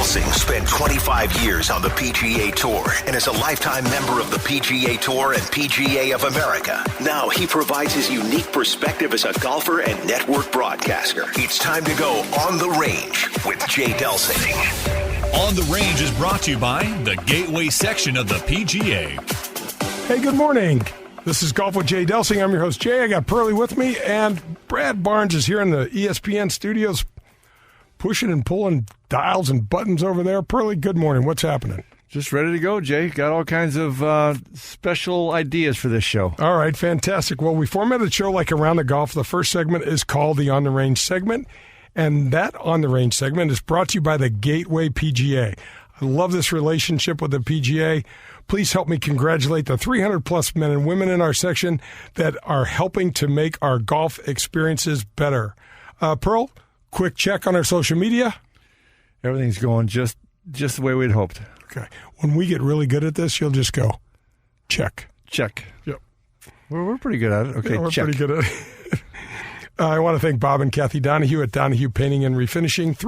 Delsing spent 25 years on the PGA Tour and is a lifetime member of the PGA Tour and PGA of America. Now he provides his unique perspective as a golfer and network broadcaster. It's time to go on the range with Jay Delsing. On the Range is brought to you by the Gateway section of the PGA. Hey, good morning. This is Golf with Jay Delsing. I'm your host, Jay. I got Perlie with me, and Brad Barnes is here in the ESPN studios pushing and pulling dials and buttons over there. Perlie, good morning. What's happening? Just ready to go, Jay. Got all kinds of special ideas for this show. All right, fantastic. Well, we formatted the show like Around the Golf. The first segment is called the On the Range segment, and that On the Range segment is brought to you by the Gateway PGA. I love this relationship with the PGA. Please help me congratulate the 300-plus men and women in our section that are helping to make our golf experiences better. Pearl, quick check on our social media. Everything's going just the way we'd hoped. Okay. When we get really good at this, you'll just go, check. Check. Yep. We're pretty good at it. Okay, yeah, we're check. pretty good at it. I want to thank Bob and Kathy Donahue at Donahue Painting and Refinishing,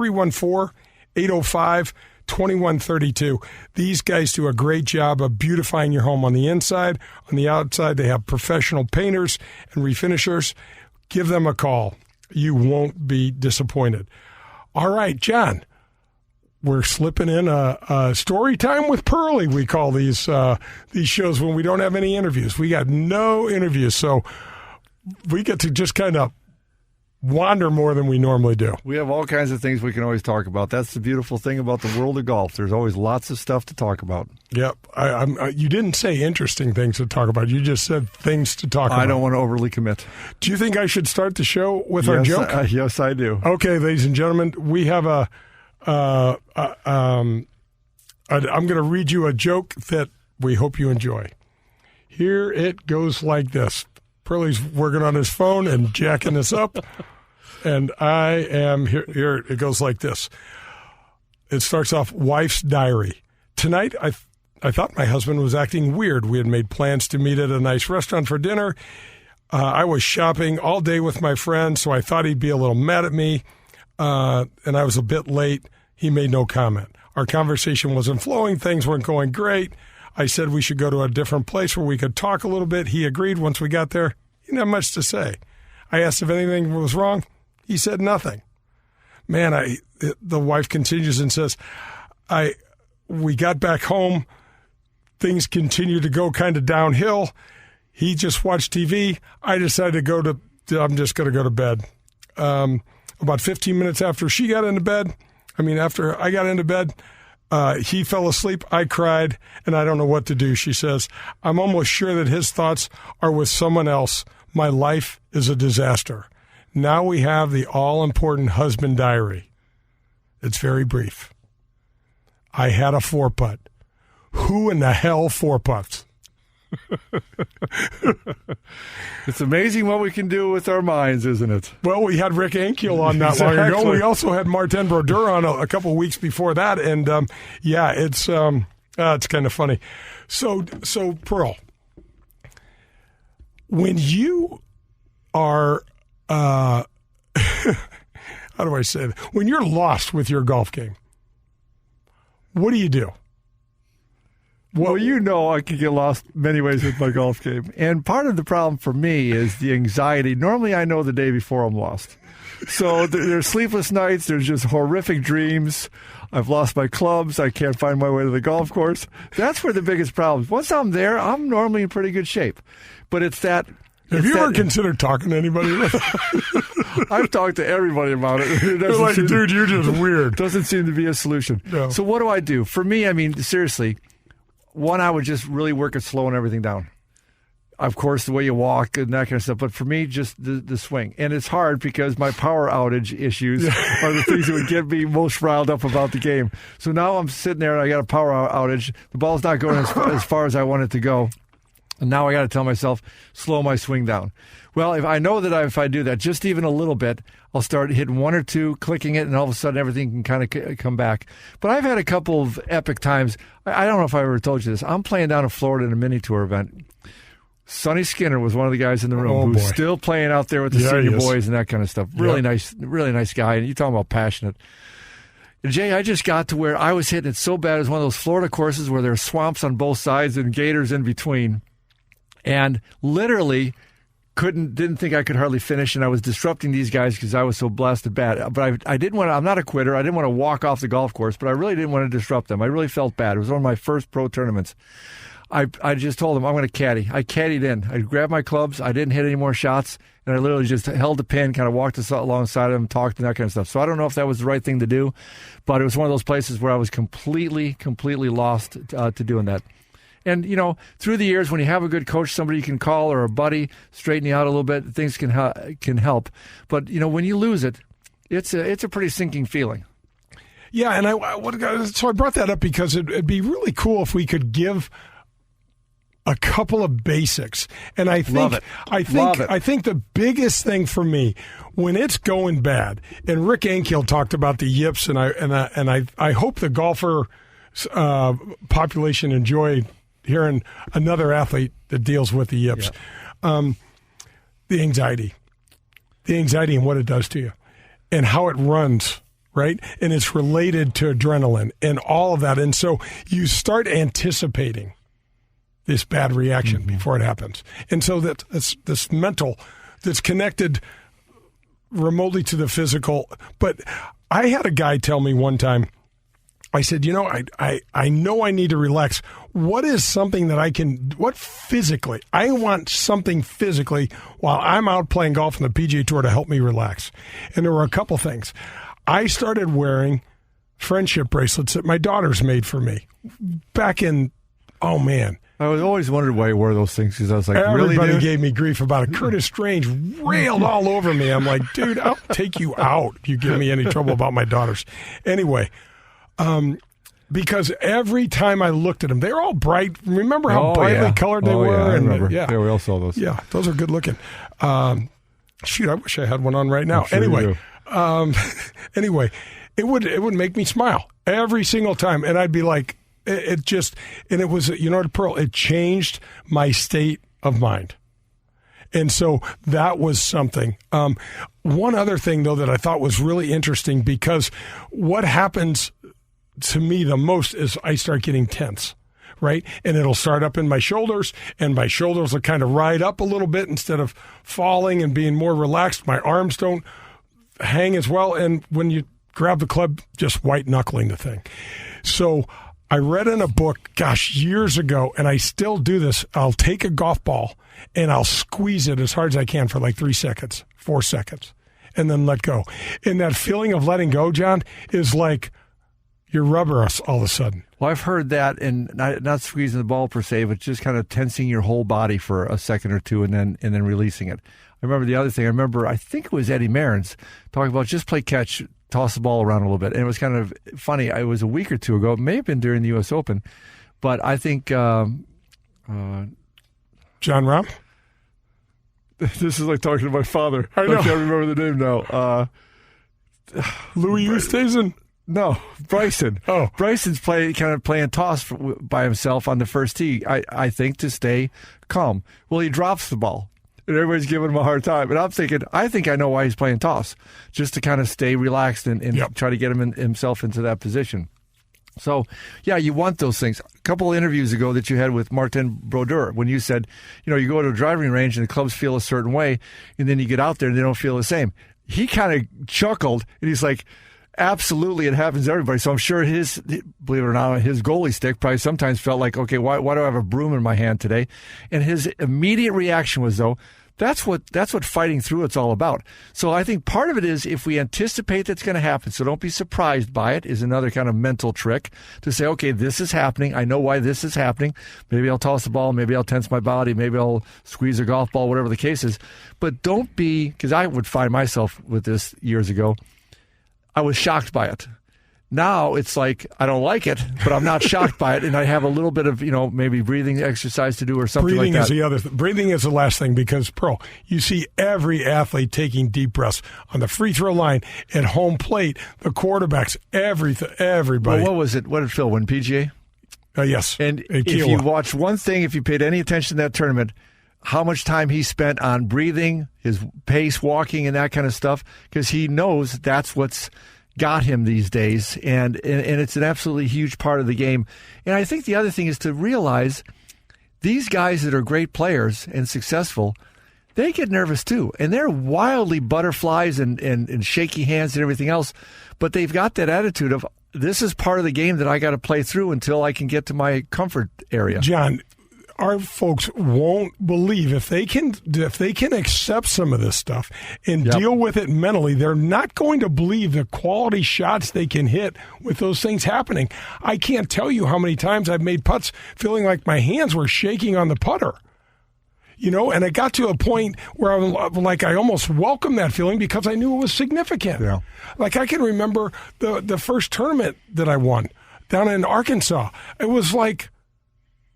314-805-2132. These guys do a great job of beautifying your home on the inside. On the outside, they have professional painters and refinishers. Give them a call. You won't be disappointed. All right, John, we're slipping in a story time with Perlie. We call these shows when we don't have any interviews. We got no interviews, so we get to just kind of wander more than we normally do. We have all kinds of things we can always talk about. That's the beautiful thing about the world of golf. There's always lots of stuff to talk about. Yep. You didn't say interesting things to talk about. You just said things to talk about. I don't want to overly commit. Do you think I should start the show with our joke? Yes, I do. Okay, ladies and gentlemen, we have I'm going to read you a joke that we hope you enjoy. Here it goes like this. Perlie's working on his phone and jacking this up. And I am here. It goes like this. It starts off, wife's diary. Tonight, I thought my husband was acting weird. We had made plans to meet at a nice restaurant for dinner. I was shopping all day with my friend, so I thought he'd be a little mad at me. And I was a bit late. He made no comment. Our conversation wasn't flowing. Things weren't going great. I said we should go to a different place where we could talk a little bit. He agreed. Once we got there, he didn't have much to say. I asked if anything was wrong. He said nothing. Man, the wife continues and says, we got back home. Things continued to go kind of downhill. He just watched TV. I decided I'm just going to go to bed. About 15 minutes after I got into bed, he fell asleep. I cried, and I don't know what to do, she says. I'm almost sure that his thoughts are with someone else. My life is a disaster. Now we have the all-important husband diary. It's very brief. I had a 4-putt. Who in the hell 4-putts? It's amazing what we can do with our minds, isn't it? Well, we had Rick Ankiel on not long ago. We also had Martin Brodeur on a couple of weeks before that, and it's kind of funny. So Pearl, when you are how do I say it? When you're lost with your golf game, what do you do? Well, I can get lost many ways with my golf game. And part of the problem for me is the anxiety. Normally, I know the day before I'm lost. So there's sleepless nights. There's just horrific dreams. I've lost my clubs. I can't find my way to the golf course. That's where the biggest problem is. Once I'm there, I'm normally in pretty good shape. But it's that... Have you ever considered talking to anybody? I've talked to everybody about it. They're like, dude, you're just weird. Doesn't seem to be a solution. No. So what do I do? For me, seriously... One, I would just really work at slowing everything down. Of course, the way you walk and that kind of stuff. But for me, just the swing. And it's hard because my power outage issues are the things that would get me most riled up about the game. So now I'm sitting there and I got a power outage. The ball's not going as far as I want it to go. And now I got to tell myself, slow my swing down. Well, if I know that if I do that just even a little bit, I'll start hitting one or two, clicking it, and all of a sudden everything can kind of come back. But I've had a couple of epic times. I don't know if I ever told you this. I'm playing down in Florida in a mini tour event. Sonny Skinner was one of the guys in the room who's still playing out there with the senior boys and that kind of stuff. Really nice guy. And you talking about passionate. Jay, I just got to where I was hitting it so bad. It was one of those Florida courses where there's swamps on both sides and gators in between. And literally didn't think I could hardly finish, and I was disrupting these guys because I was so blasted bad. But I didn't want to, I'm not a quitter. I didn't want to walk off the golf course, but I really didn't want to disrupt them. I really felt bad. It was one of my first pro tournaments. I just told them I'm going to caddy. I caddied in. I grabbed my clubs. I didn't hit any more shots, and I literally just held the pin, kind of walked alongside of them, talked and that kind of stuff. So I don't know if that was the right thing to do, but it was one of those places where I was completely lost to doing that. And, through the years, when you have a good coach, somebody you can call or a buddy, straighten you out a little bit, things can help. But, when you lose it, it's a pretty sinking feeling. Yeah, and so I brought that up because it'd be really cool if we could give a couple of basics. And I think the biggest thing for me when it's going bad, and Rick Ankiel talked about the yips, and I hope the golfer population enjoyed hearing another athlete that deals with the yips. Yeah. The anxiety and what it does to you and how it runs, right? And it's related to adrenaline and all of that. And so you start anticipating this bad reaction before it happens. And so that's this mental that's connected remotely to the physical. But I had a guy tell me one time, I said, I know I need to relax. What is something that physically? I want something physically while I'm out playing golf on the PGA Tour to help me relax. And there were a couple things. I started wearing friendship bracelets that my daughters made for me back in, I was always wondered why you wore those things because I was like, everybody really, gave me grief about it. Curtis Strange railed all over me. I'm like, dude, I'll take you out if you give me any trouble about my daughters. Anyway, because every time I looked at them, they're all bright. Remember how brightly colored they were? Yeah, I remember. Yeah, we all saw those. Yeah, those are good looking. Shoot, I wish I had one on right now. Sure anyway, it would make me smile every single time, and I'd be like, it was, Pearl, it changed my state of mind. And so that was something. One other thing, though, that I thought was really interesting, because what happens to me the most is I start getting tense, right? And it'll start up in my shoulders, and my shoulders will kind of ride up a little bit instead of falling and being more relaxed. My arms don't hang as well. And when you grab the club, just white knuckling the thing. So I read in a book, years ago, and I still do this. I'll take a golf ball and I'll squeeze it as hard as I can for like 3 seconds, 4 seconds, and then let go. And that feeling of letting go, John, is like you're rubber all of a sudden. Well, I've heard that, and not squeezing the ball per se, but just kind of tensing your whole body for a second or two and then releasing it. I remember the other thing. I think it was Eddie Merrins talking about just play catch, toss the ball around a little bit. And it was kind of funny. It was a week or two ago. It may have been during the U.S. Open. But I think John Rahm? This is like talking to my father. I know. I can't remember the name now. Louis Oosthuizen? No, Bryson. Oh. Bryson's playing toss by himself on the first tee, I think, to stay calm. Well, he drops the ball. And everybody's giving him a hard time. And I'm thinking, I think I know why he's playing toss, just to kind of stay relaxed and try to get himself into that position. So, yeah, you want those things. A couple of interviews ago that you had with Martin Brodeur, when you said, you go to a driving range and the clubs feel a certain way, and then you get out there and they don't feel the same. He kind of chuckled, and he's like, absolutely, it happens to everybody. So I'm sure believe it or not, his goalie stick probably sometimes felt like, okay, why do I have a broom in my hand today? And his immediate reaction was, though, that's what fighting through it's all about. So I think part of it is if we anticipate that's going to happen, so don't be surprised by it, is another kind of mental trick to say, okay, this is happening. I know why this is happening. Maybe I'll toss the ball. Maybe I'll tense my body. Maybe I'll squeeze a golf ball, whatever the case is. But don't be, because I would find myself with this years ago, I was shocked by it. Now it's like, I don't like it, but I'm not shocked by it, and I have a little bit of, maybe breathing exercise to do or something like that. Breathing is the other thing. Breathing is the last thing, because, Pearl, you see every athlete taking deep breaths on the free throw line, at home plate, the quarterbacks, everybody. Well, what was it? What did Phil win, PGA? Yes. And if you watch one thing, if you paid any attention to that tournament, how much time he spent on breathing, his pace, walking, and that kind of stuff, because he knows that's what's got him these days, and it's an absolutely huge part of the game. And I think the other thing is to realize these guys that are great players and successful, they get nervous too, and they're wildly butterflies and shaky hands and everything else, but they've got that attitude of, this is part of the game that I got to play through until I can get to my comfort area. John, our folks won't believe if they can accept some of this stuff and deal with it mentally, they're not going to believe the quality shots they can hit with those things happening. I can't tell you how many times I've made putts feeling like my hands were shaking on the putter. You know, and it got to a point where I almost welcomed that feeling because I knew it was significant. Yeah. Like I can remember the first tournament that I won down in Arkansas. It was like,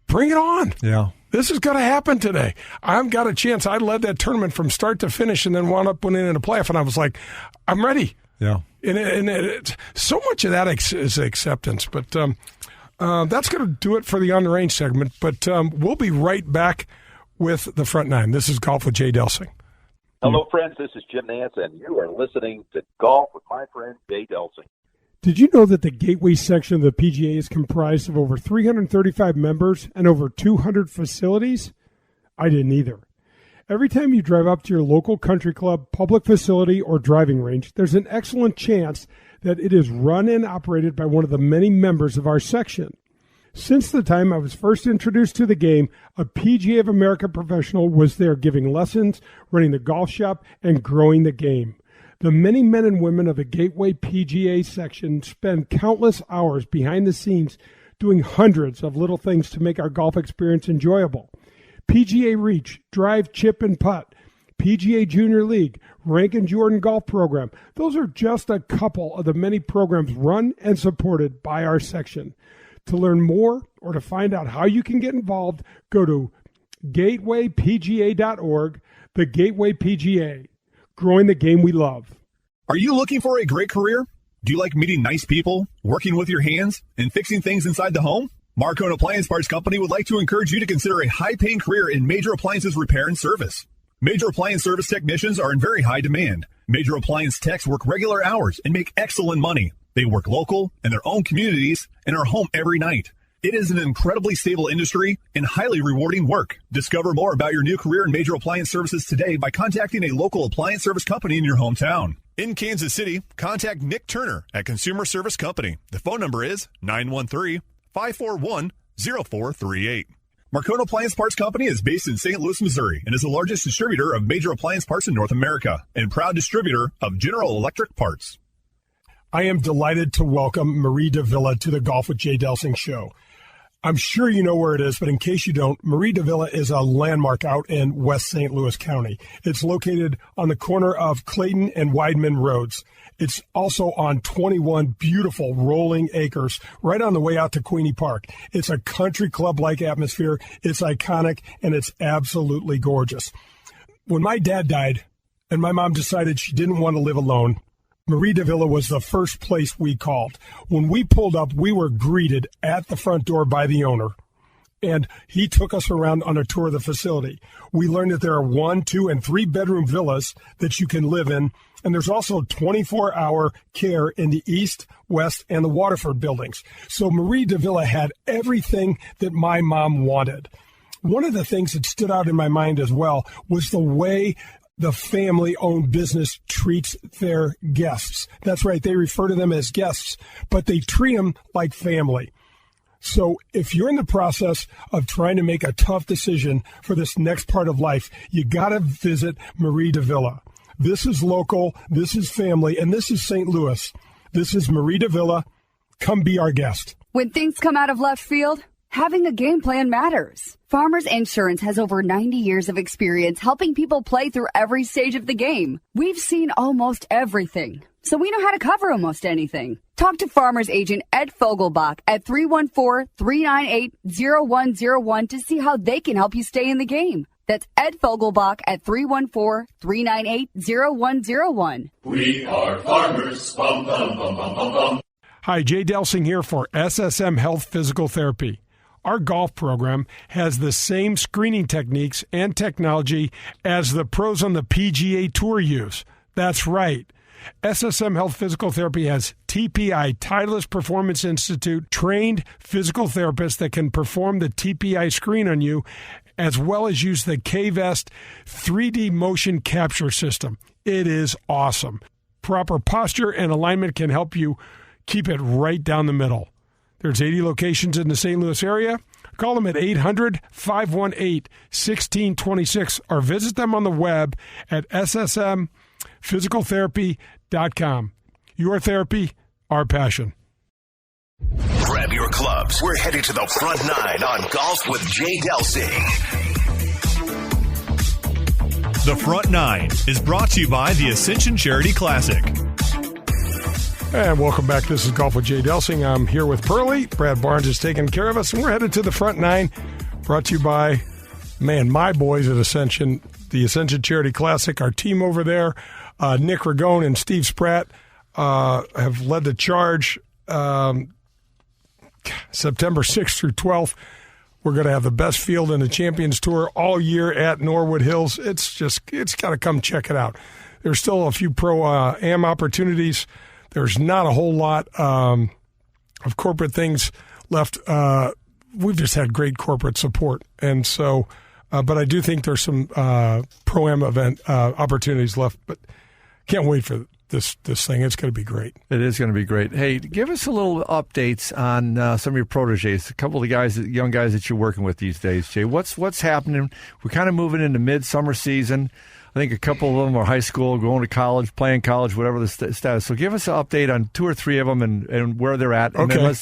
bring it on. Yeah. This is going to happen today. I've got a chance. I led that tournament from start to finish and then wound up winning in a playoff, and I was like, I'm ready. Yeah. And so much of that is acceptance. But that's going to do it for the On the Range segment. But we'll be right back with the Front Nine. This is Golf with Jay Delsing. Hello, friends. This is Jim Nance, and you are listening to Golf with my friend Jay Delsing. Did you know that the Gateway section of the PGA is comprised of over 335 members and over 200 facilities? I didn't either. Every time you drive up to your local country club, public facility, or driving range, there's an excellent chance that it is run and operated by one of the many members of our section. Since the time I was first introduced to the game, a PGA of America professional was there giving lessons, running the golf shop, and growing the game. The many men and women of the Gateway PGA section spend countless hours behind the scenes doing hundreds of little things to make our golf experience enjoyable. PGA Reach, Drive, Chip, and Putt, PGA Junior League, Rank and Jordan Golf Program. Those are just a couple of the many programs run and supported by our section. To learn more or to find out how you can get involved, go to gatewaypga.org, the Gateway PGA, growing the game we love. Are you looking for a great career? Do you like meeting nice people, working with your hands, and fixing things inside the home? Marcone Appliance Parts Company would like to encourage you to consider a high-paying career in major appliances repair and service. Major appliance service technicians are in very high demand. Major appliance techs work regular hours and make excellent money. They work local in their own communities and are home every night. It is an incredibly stable industry and highly rewarding work. Discover more about your new career in major appliance services today by contacting a local appliance service company in your hometown. In Kansas City, contact Nick Turner at Consumer Service Company. The phone number is 913-541-0438. Marcone Appliance Parts Company is based in St. Louis, Missouri, and is the largest distributor of major appliance parts in North America and proud distributor of General Electric parts. I am delighted to welcome Marie Davila to the Golf with Jay Delsing show. I'm sure you know where it is, but in case you don't, Marie Davila is a landmark out in West St. Louis County. It's located on the corner of Clayton and Weidman Roads. It's also on 21 beautiful rolling acres right on the way out to Queenie Park. It's a country club-like atmosphere. It's iconic, and it's absolutely gorgeous. When my dad died and my mom decided she didn't want to live alone, Marie Davila was the first place we called. When we pulled up, we were greeted at the front door by the owner, and he took us around on a tour of the facility. We learned that there are 1, 2, and 3 bedroom villas that you can live in, and there's also 24-hour care in the East, West, and the Waterford buildings. So Marie Davila had everything that my mom wanted. One of the things that stood out in my mind as well was the way the family-owned business treats their guests. That's right, they refer to them as guests, but they treat them like family. So if you're in the process of trying to make a tough decision for this next part of life, you got to visit Marie Davila. This is local, this is family, and this is St. Louis. This is Marie Davila. Come be our guest. When things come out of left field, having a game plan matters. Farmers Insurance has over 90 years of experience helping people play through every stage of the game. We've seen almost everything, so we know how to cover almost anything. Talk to Farmers Agent Ed Fogelbach at 314-398-0101 to see how they can help you stay in the game. That's Ed Fogelbach at 314-398-0101. We are farmers. Bum, bum, bum, bum, bum, bum. Hi, Jay Delsing here for SSM Health Physical Therapy. Our golf program has the same screening techniques and technology as the pros on the PGA Tour use. That's right. SSM Health Physical Therapy has TPI, Titleist Performance Institute, trained physical therapists that can perform the TPI screen on you, as well as use the K-Vest 3D motion capture system. It is awesome. Proper posture and alignment can help you keep it right down the middle. There's 80 locations in the St. Louis area. Call them at 800-518-1626 or visit them on the web at ssmphysicaltherapy.com. Your therapy, our passion. Grab your clubs. We're headed to the front nine on Golf with Jay Delsing. The Front Nine is brought to you by the Ascension Charity Classic. And welcome back. This is Golf with Jay Delsing. I'm here with Perlie. Brad Barnes is taking care of us, and we're headed to the Front Nine, brought to you by, my boys at Ascension, the Ascension Charity Classic. Our team over there, Nick Ragone and Steve Spratt, have led the charge September 6th through 12th. We're going to have the best field in the Champions Tour all year at Norwood Hills. It's got to come check it out. There's still a few pro-am opportunities. There's not a whole lot of corporate things left. We've just had great corporate support. And so, but I do think there's some pro-am event opportunities left. But can't wait for this thing. It's going to be great. It is going to be great. Hey, give us a little updates on some of your proteges, a couple of the young guys that you're working with these days, Jay. What's happening? We're kind of moving into midsummer season. I think a couple of them are high school, going to college, playing college, whatever the status. So give us an update on 2 or 3 of them and where they're at. And then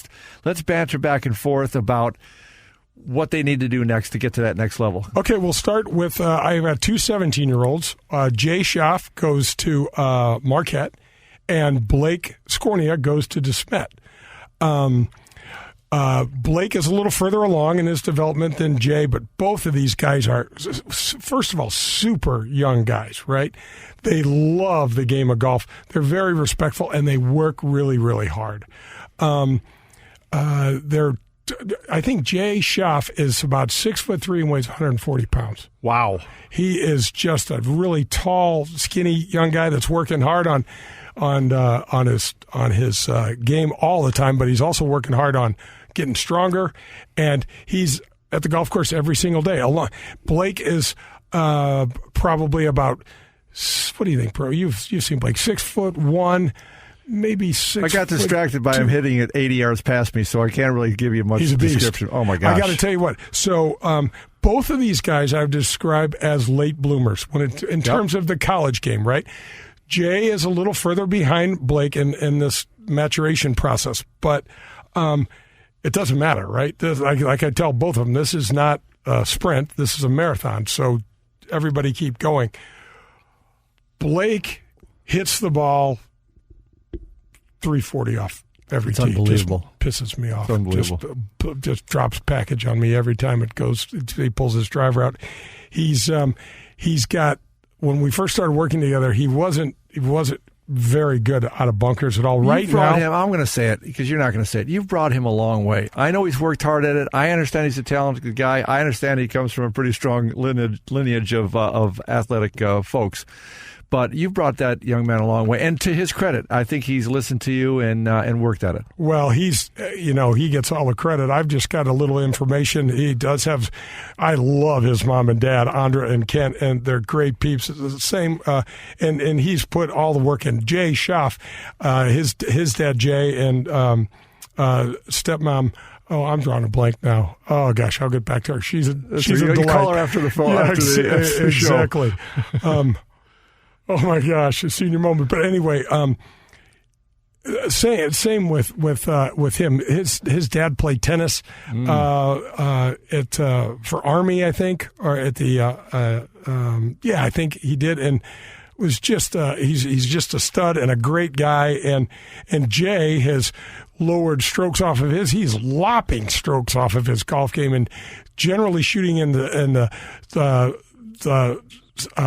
let's banter back and forth about what they need to do next to get to that next level. Okay, we'll start with I've got 2 17-year-olds. Jay Schaff goes to Marquette, and Blake Scornia goes to DeSmet. Blake is a little further along in his development than Jay, but both of these guys are, first of all, super young guys, right? They love the game of golf. They're very respectful, and they work really, really hard. I think Jay Schaff is about 6'3" and weighs 140 pounds. Wow. He is just a really tall, skinny young guy that's working hard on his game all the time, but he's also working hard on getting stronger, and he's at the golf course every single day. Blake is probably about, what do you think, Bro? You've seen Blake, 6'1", maybe 6. I got distracted by him hitting it 80 yards past me, so I can't really give you much description. Oh, my gosh. I got to tell you what. So both of these guys I've described as late bloomers in terms of the college game, right? Jay is a little further behind Blake in this maturation process, but it doesn't matter, right? Like I tell both of them, this is not a sprint. This is a marathon, so everybody keep going. Blake hits the ball 340 off every tee. Unbelievable. Just pisses me off. It's unbelievable. Just drops package on me every time it goes. He pulls his driver out. He's got, when we first started working together, he wasn't very good out of bunkers at all. Right now, I'm going to say it because you're not going to say it. You've brought him a long way. I know he's worked hard at it. I understand he's a talented guy. I understand he comes from a pretty strong lineage of athletic folks. But you've brought that young man a long way. And to his credit, I think he's listened to you and worked at it. Well, he's, he gets all the credit. I've just got a little information. He does have, I love his mom and dad, Andra and Kent, and they're great peeps. The same, and he's put all the work in. Jay Schaff, his dad, Jay, and stepmom, oh, I'm drawing a blank now. Oh, gosh, I'll get back to her. She's a delight. You call her after the phone. Yeah, after the exactly. Oh my gosh, a senior moment. But anyway, same with him. His dad played tennis for Army, I think, or at the I think he did, and was just he's just a stud and a great guy. And Jay has lowered strokes off of his. He's lopping strokes off of his golf game and generally shooting in the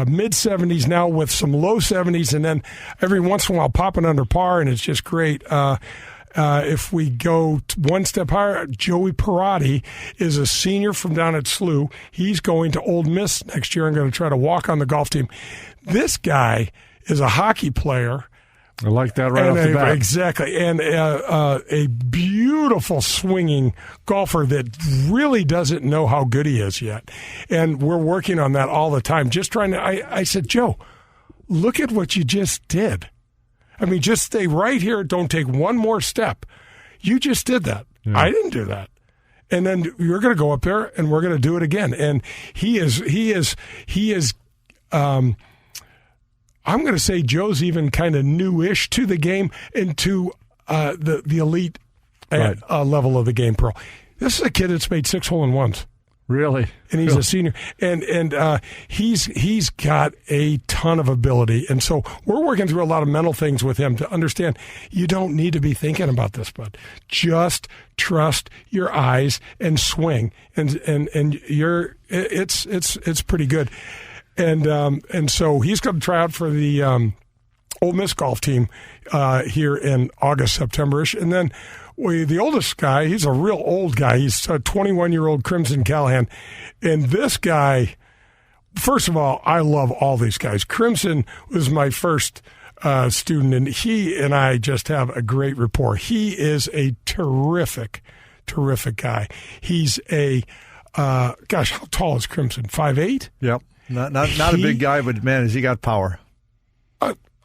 mid-70s now with some low 70s, and then every once in a while popping under par, and it's just great. If we go one step higher, Joey Perotti is a senior from down at SLU. He's going to Ole Miss next year and going to try to walk on the golf team. This guy is a hockey player I like that right off the bat. Exactly. And a beautiful swinging golfer that really doesn't know how good he is yet. And we're working on that all the time. Just trying to, I said, Joe, look at what you just did. I mean, just stay right here. Don't take one more step. You just did that. Yeah. I didn't do that. And then you're going to go up there and we're going to do it again. And he is, I'm going to say Joe's even kind of newish to the game and to the elite level of the game, Pearl. This is a kid that's made 6 hole-in-ones. Really? And he's a senior. And he's got a ton of ability. And so we're working through a lot of mental things with him to understand you don't need to be thinking about this, bud. Just trust your eyes and swing. And it's pretty good. And so he's going to try out for the Ole Miss golf team here in August, September-ish. And then the oldest guy, he's a real old guy. He's a 21-year-old Crimson Callahan. And this guy, first of all, I love all these guys. Crimson was my first student, and he and I just have a great rapport. He is a terrific, terrific guy. He's how tall is Crimson? 5'8"? Yep. Not a big guy, but man, has he got power.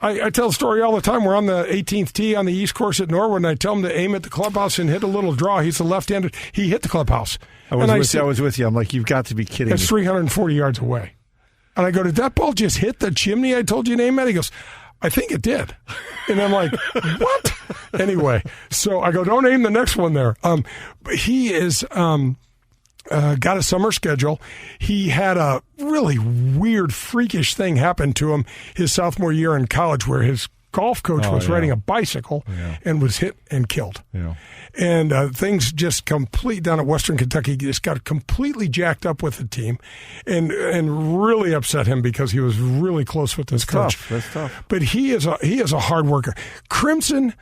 I tell the story all the time. We're on the 18th tee on the East Course at Norwood, and I tell him to aim at the clubhouse and hit a little draw. He's a left-handed. He hit the clubhouse. I was with you. I'm like, you've got to be kidding me. It's 340 yards away. And I go, did that ball just hit the chimney I told you to aim at? He goes, I think it did. And I'm like, what? Anyway, so I go, don't aim the next one there. He is... got a summer schedule. He had a really weird, freakish thing happen to him his sophomore year in college where his golf coach was riding a bicycle and was hit and killed. Yeah. And things just down at Western Kentucky just got completely jacked up with the team and really upset him because he was really close with this coach. That's tough. But he is a hard worker. Crimson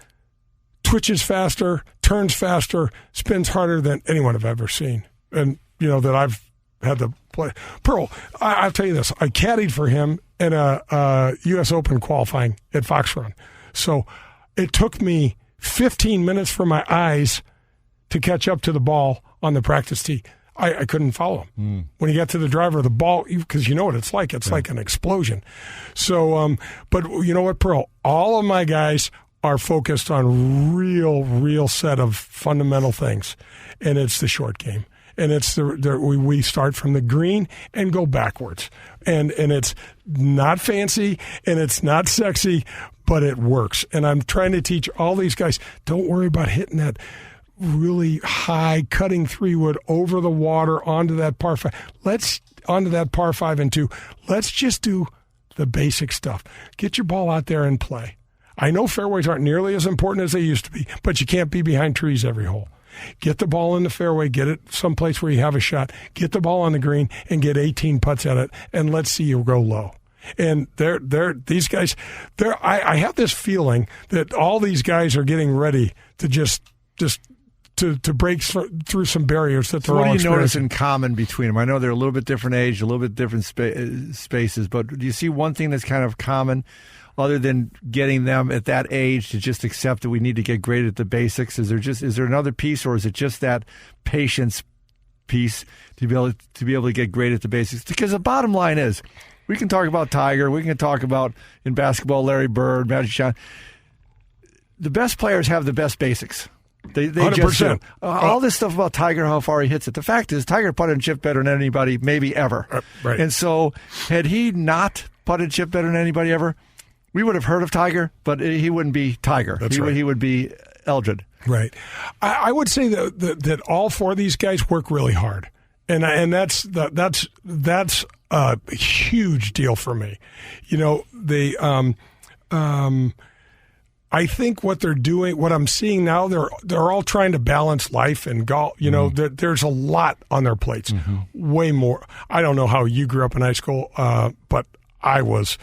twitches faster, turns faster, spins harder than anyone I've ever seen. And, that I've had to play. Pearl, I'll tell you this. I caddied for him in a U.S. Open qualifying at Fox Run. So it took me 15 minutes for my eyes to catch up to the ball on the practice tee. I couldn't follow him. When he got to the driver, the ball, because you know what it's like. It's like an explosion. So, but you know what, Pearl? All of my guys are focused on real set of fundamental things, and it's the short game. And it's we start from the green and go backwards. And it's not fancy and it's not sexy, but it works. And I'm trying to teach all these guys, don't worry about hitting that really high cutting 3-wood over the water onto that par 5. Onto that par 5 and 2. Let's just do the basic stuff. Get your ball out there and play. I know fairways aren't nearly as important as they used to be, but you can't be behind trees every hole. Get the ball in the fairway, get it someplace where you have a shot, get the ball on the green, and get 18 putts at it, and let's see you go low. And these guys, I have this feeling that all these guys are getting ready to just to break through some barriers that they're all experiencing. What do you notice in common between them? I know they're a little bit different age, a little bit different spaces, but do you see one thing that's kind of common other than getting them at that age to just accept that we need to get great at the basics? Is there another piece, or is it just that patience piece to be able to get great at the basics? Because the bottom line is, we can talk about Tiger, we can talk about in basketball Larry Bird, Magic Johnson. The best players have the best basics. They 100%. Just do. All this stuff about Tiger, how far he hits it. The fact is, Tiger putted and chipped better than anybody maybe ever. Right. And so, had he not putted and chipped better than anybody ever, we would have heard of Tiger, but he wouldn't be Tiger. That's right. He would be Eldred. Right. I would say that all four of these guys work really hard, and that's a huge deal for me. They I think what they're doing, what I'm seeing now, they're all trying to balance life and golf. There's a lot on their plates, way more. I don't know how you grew up in high school, but I was,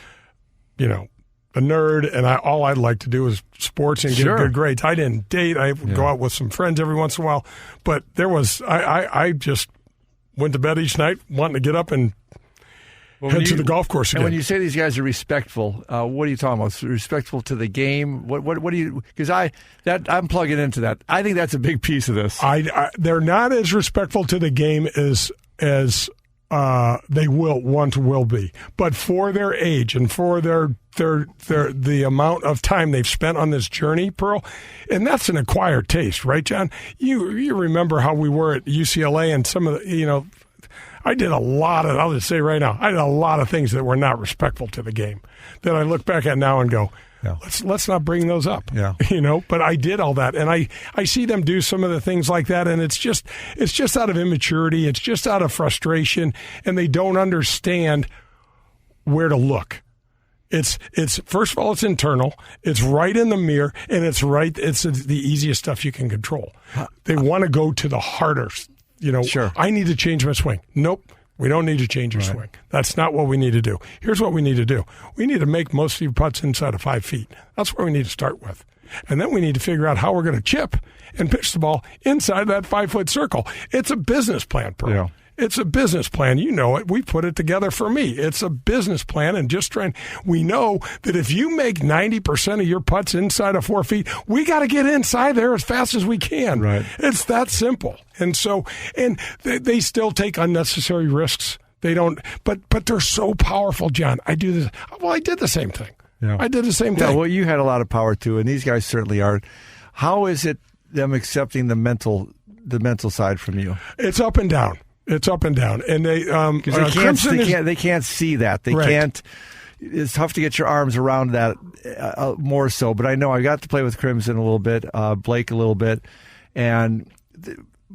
a nerd, and all I'd like to do was sports and get good grades. I didn't date. I would go out with some friends every once in a while, but I just went to bed each night wanting to get up and head to the golf course again. And when you say these guys are respectful, what are you talking about? Respectful to the game? What do you? Because I'm plugging into that. I think that's a big piece of this. They're not as respectful to the game as they will be, but for their age and for the amount of time they've spent on this journey, Pearl, and that's an acquired taste, right, John? You remember how we were at UCLA and some of the, I did a lot of, I'll just say right now, I did a lot of things that were not respectful to the game that I look back at now and go, yeah, let's not bring those up. Yeah. But I did all that, and I see them do some of the things like that, and it's just out of immaturity, it's just out of frustration, and they don't understand where to look. It's first of all, it's internal, it's right in the mirror, and it's the easiest stuff you can control. They want to go to the harder. Sure. I need to change my swing. Nope. We don't need to change your swing. That's not what we need to do. Here's what we need to do. We need to make most of your putts inside of 5 feet. That's where we need to start with. And then we need to figure out how we're going to chip and pitch the ball inside that 5-foot circle. It's a business plan, Pearl. Yeah. It's a business plan. You know it. We put it together for me. It's a business plan, and we know that if you make 90% of your putts inside of 4 feet, we got to get inside there as fast as we can. Right. It's that simple. And so, they still take unnecessary risks. They don't, but they're so powerful, John. I do this. Well, I did the same thing. Yeah. I did the same thing. Well, you had a lot of power too, and these guys certainly are. How is it them accepting the mental side from you? It's up and down. It's up and down, and they can't see that. They can't. It's tough to get your arms around that more so. But I know I got to play with Crimson a little bit, Blake a little bit, and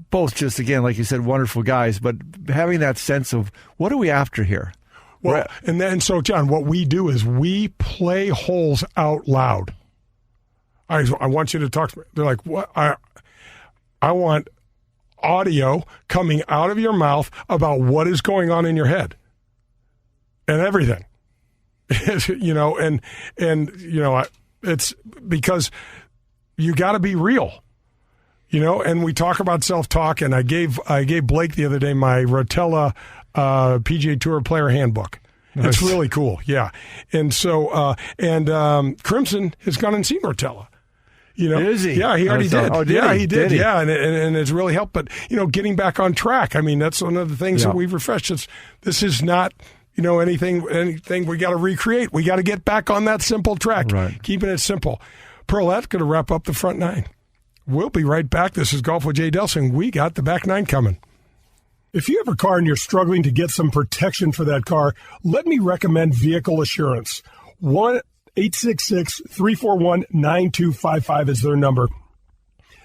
both just again, like you said, wonderful guys. But having that sense of what are we after here? Well, and then so John, what we do is we play holes out loud. I want you to talk to me. They're like, what? I want audio coming out of your mouth about what is going on in your head and everything. It's because you got to be real, and we talk about self-talk, and I gave Blake the other day my Rotella PGA Tour player handbook. Nice. It's really cool. Yeah. And so, Crimson has gone and seen Rotella. Is he? Yeah, he already did. Oh, he did. Yeah, and it's really helped. But getting back on track. I mean, that's one of the things that we've refreshed. This is not anything we got to recreate. We got to get back on that simple track. Right. Keeping it simple. Pearl, that's going to wrap up the front nine. We'll be right back. This is Golf with Jay Delsing. We got the back nine coming. If you have a car and you're struggling to get some protection for that car, let me recommend Vehicle Assurance. 1-866-341-9255 is their number.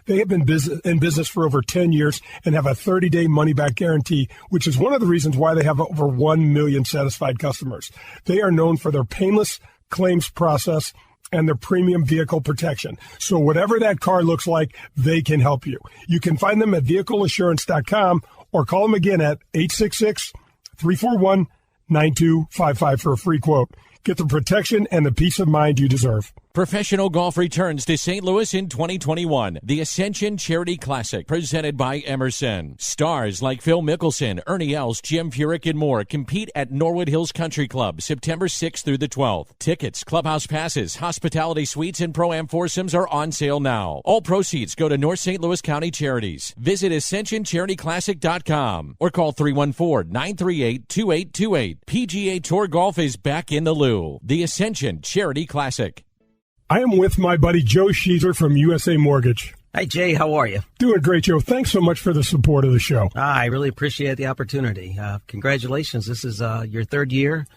They have been in business for over 10 years and have a 30-day money-back guarantee, which is one of the reasons why they have over 1 million satisfied customers. They are known for their painless claims process and their premium vehicle protection. So whatever that car looks like, they can help you. You can find them at vehicleassurance.com or call them again at 866-341-9255 for a free quote. Get the protection and the peace of mind you deserve. Professional golf returns to St. Louis in 2021. The Ascension Charity Classic, presented by Emerson. Stars like Phil Mickelson, Ernie Els, Jim Furyk, and more compete at Norwood Hills Country Club, September 6th through the 12th. Tickets, clubhouse passes, hospitality suites, and Pro-Am foursomes are on sale now. All proceeds go to North St. Louis County Charities. Visit AscensionCharityClassic.com or call 314-938-2828. PGA Tour Golf is back in the Lou. The Ascension Charity Classic. I am with my buddy Joe Sheezer from USA Mortgage. Hi, Jay. How are you? Doing great, Joe. Thanks so much for the support of the show. I really appreciate the opportunity. Congratulations. This is your third year,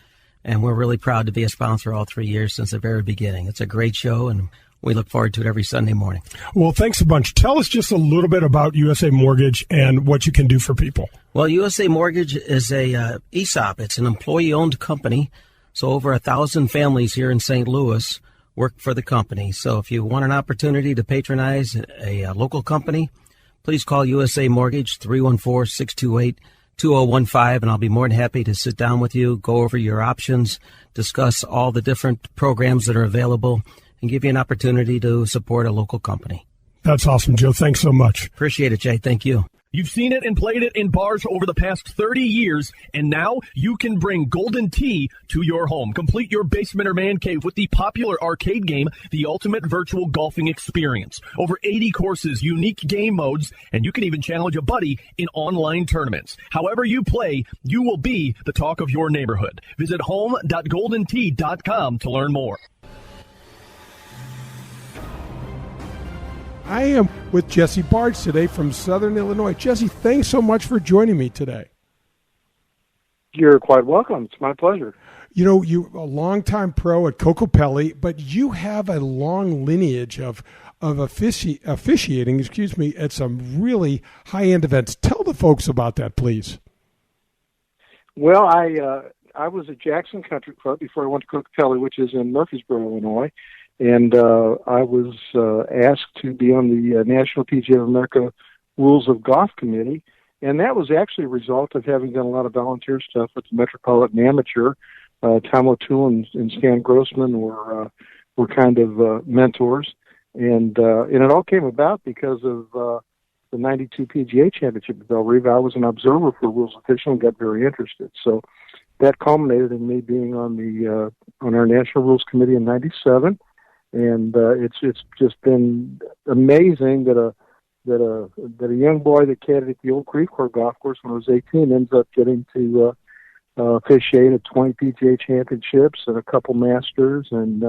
and we're really proud to be a sponsor all 3 years since the very beginning. It's a great show, and we look forward to it every Sunday morning. Well, thanks a bunch. Tell us just a little bit about USA Mortgage and what you can do for people. Well, USA Mortgage is a ESOP. It's an employee-owned company, so over 1,000 families here in St. Louis work for the company. So if you want an opportunity to patronize a local company, please call USA Mortgage 314-628-2015, and I'll be more than happy to sit down with you, go over your options, discuss all the different programs that are available, and give you an opportunity to support a local company. That's awesome, Joe. Thanks so much. Appreciate it, Jay. Thank you. You've seen it and played it in bars over the past 30 years, and now you can bring Golden Tee to your home. Complete your basement or man cave with the popular arcade game, the ultimate virtual golfing experience. Over 80 courses, unique game modes, and you can even challenge a buddy in online tournaments. However you play, you will be the talk of your neighborhood. Visit home.goldentee.com to learn more. I am with Jesse Barge today from Southern Illinois. Jesse, thanks so much for joining me today. You're quite welcome. It's my pleasure. You know, you're a longtime pro at Perlie, but you have a long lineage of officiating, at some really high-end events. Tell the folks about that, please. Well, I was at Jackson Country Club before I went to Perlie, which is in Murfreesboro, Illinois. And I was asked to be on the National PGA of America Rules of Golf Committee, and that was actually a result of having done a lot of volunteer stuff with the Metropolitan Amateur. Tom O'Toole and Stan Grossman were kind of mentors, and it all came about because of the '92 PGA Championship at Belle Rive. I was an observer for rules official and got very interested. So that culminated in me being on our National Rules Committee in '97. And it's just been amazing that a young boy that caddied at the Old Creve Court Golf Course when I was 18 ends up getting to officiate at 20 PGA Championships and a couple Masters and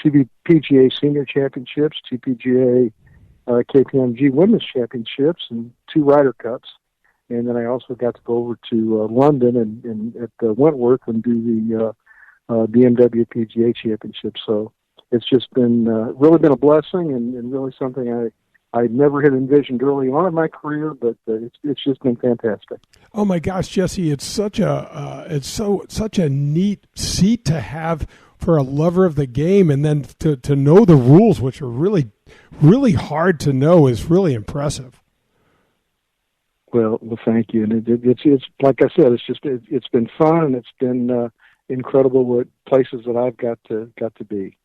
2 PGA Senior Championships, 2 PGA KPMG Women's Championships, and 2 Ryder Cups. And then I also got to go over to London and at Wentworth and do the BMW PGA Championship. So it's just been really been a blessing and really something I never had envisioned early on in my career, but it's just been fantastic. Oh my gosh, Jesse, it's such a neat seat to have for a lover of the game, and then to know the rules, which are really, really hard to know, is really impressive. Well, thank you, and it's like I said, it's been fun, and it's been incredible what places that I've got to be.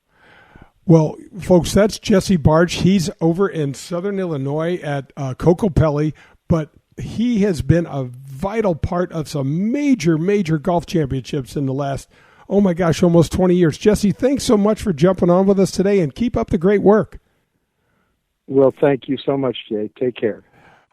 Well, folks, that's Jesse Barge. He's over in Southern Illinois at Perlie, but he has been a vital part of some major, major golf championships in the last, oh my gosh, almost 20 years. Jesse, thanks so much for jumping on with us today, and keep up the great work. Well, thank you so much, Jay. Take care.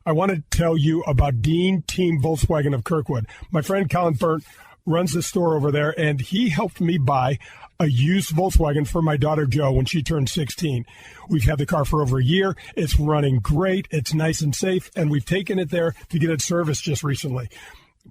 I want to tell you about Dean Team Volkswagen of Kirkwood. My friend Colin Burnt runs the store over there, and he helped me buy a used Volkswagen for my daughter Jo when she turned 16. We've had the car for over a year. It's running great. It's nice and safe, and we've taken it there to get it serviced just recently.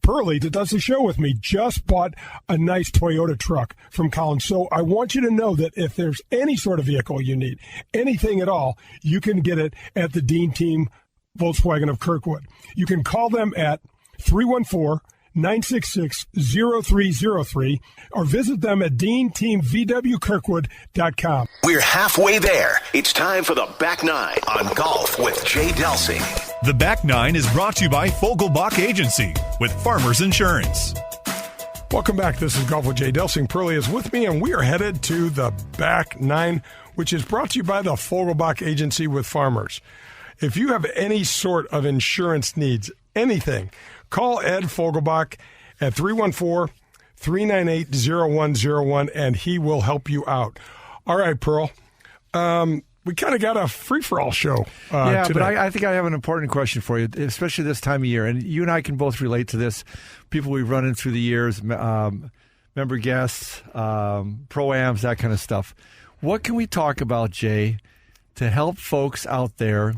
Perlie, that does the show with me, just bought a nice Toyota truck from Colin. So I want you to know that if there's any sort of vehicle you need, anything at all, you can get it at the Dean Team Volkswagen of Kirkwood. You can call them at 314-966-0303 or visit them at deanteamvwkirkwood.com. We're halfway there. It's time for the Back Nine on Golf with Jay Delsing. The Back Nine is brought to you by Fogelbach Agency with Farmers Insurance. Welcome back. This is Golf with Jay Delsing. Perlie is with me, and we are headed to the Back Nine, which is brought to you by the Fogelbach Agency with Farmers. If you have any sort of insurance needs, anything, call Ed Fogelbach at 314-398-0101, and he will help you out. All right, Pearl. We kind of got a free-for-all show today. But I think I have an important question for you, especially this time of year. And you and I can both relate to this. People we've run into through the years, member guests, pro-ams, that kind of stuff. What can we talk about, Jay, to help folks out there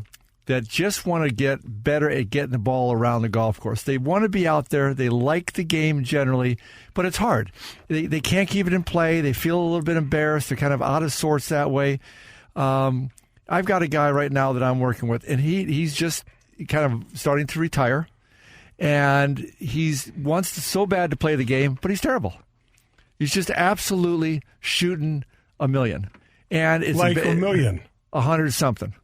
that just want to get better at getting the ball around the golf course? They want to be out there. They like the game generally, but it's hard. They can't keep it in play. They feel a little bit embarrassed. They're kind of out of sorts that way. I've got a guy right now that I'm working with, and he's just kind of starting to retire, and he wants so bad to play the game, but he's terrible. He's just absolutely shooting a million. And it's like a million. 100-something.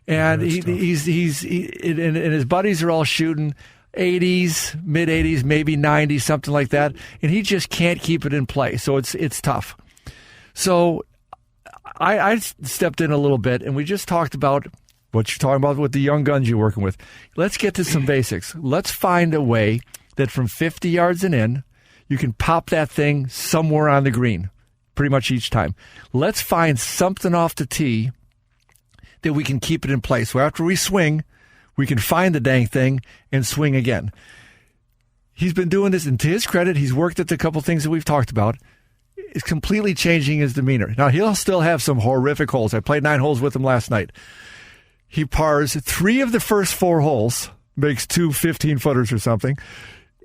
And and his buddies are all shooting 80s, mid-80s, maybe 90s, something like that. And he just can't keep it in play. So it's tough. So I stepped in a little bit, and we just talked about what you're talking about with the young guns you're working with. Let's get to some basics. Let's find a way that from 50 yards and in, you can pop that thing somewhere on the green, pretty much each time. Let's find something off the tee that we can keep it in place. So after we swing, we can find the dang thing and swing again. He's been doing this, and to his credit, he's worked at the couple things that we've talked about. It's completely changing his demeanor. Now, he'll still have some horrific holes. I played 9 holes with him last night. He pars 3 of the first 4 holes, makes 2 15-footers or something.